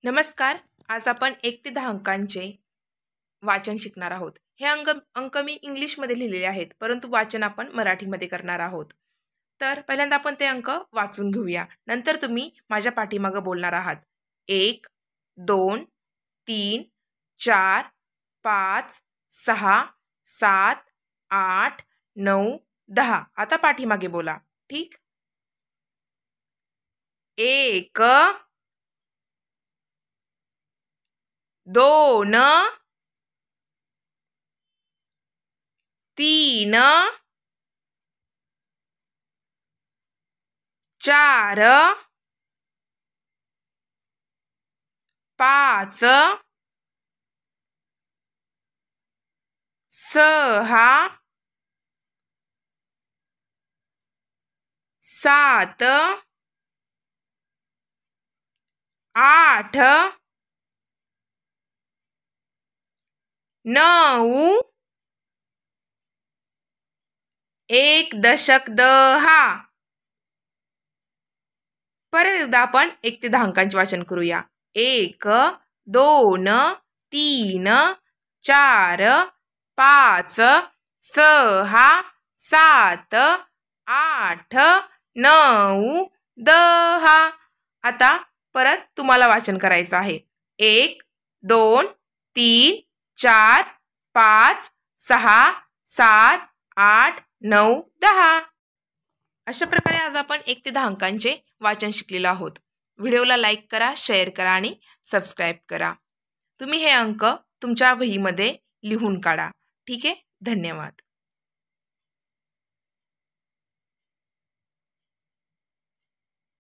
नमस्कार. आज आपण 1 ते 10 अंकांचे वाचन शिकणार आहोत. हे अंक मी इंग्लिशमध्ये लिहिलेले आहेत, परंतु वाचन आपण मराठीमध्ये करणार आहोत. तर पहिल्यांदा आपण ते अंक वाचून घेऊया. नंतर तुम्ही माझ्या पाठीमागे बोलणार आहात. 1, 2, 3, 4, 5, 6, 7, 8, 9, 10. आता पाठीमागे बोला. ठीक? 1, 2, 3, 4, 5, 6, 7, 8, 9, 1 दशक 10. परत एकदा आपण 1 ते 10 अंकांचे वाचन करूया. 1, 2, 3, 4, 5, 6, 7, 8, 9, 10. आता परत तुम्हाला वाचन करायचं आहे. 1, 2, 3, 4, 5, 6, 7, 8, 9, 10. अशा प्रकारे आज आपण 1 ते 10 अंकांचे वाचन शिकलेलो आहोत. व्हिडिओला लाईक करा, शेअर करा आणि सबस्क्राईब करा. तुम्ही हे अंक तुमच्या वहीमध्ये लिहून काढा. ठीक आहे? धन्यवाद.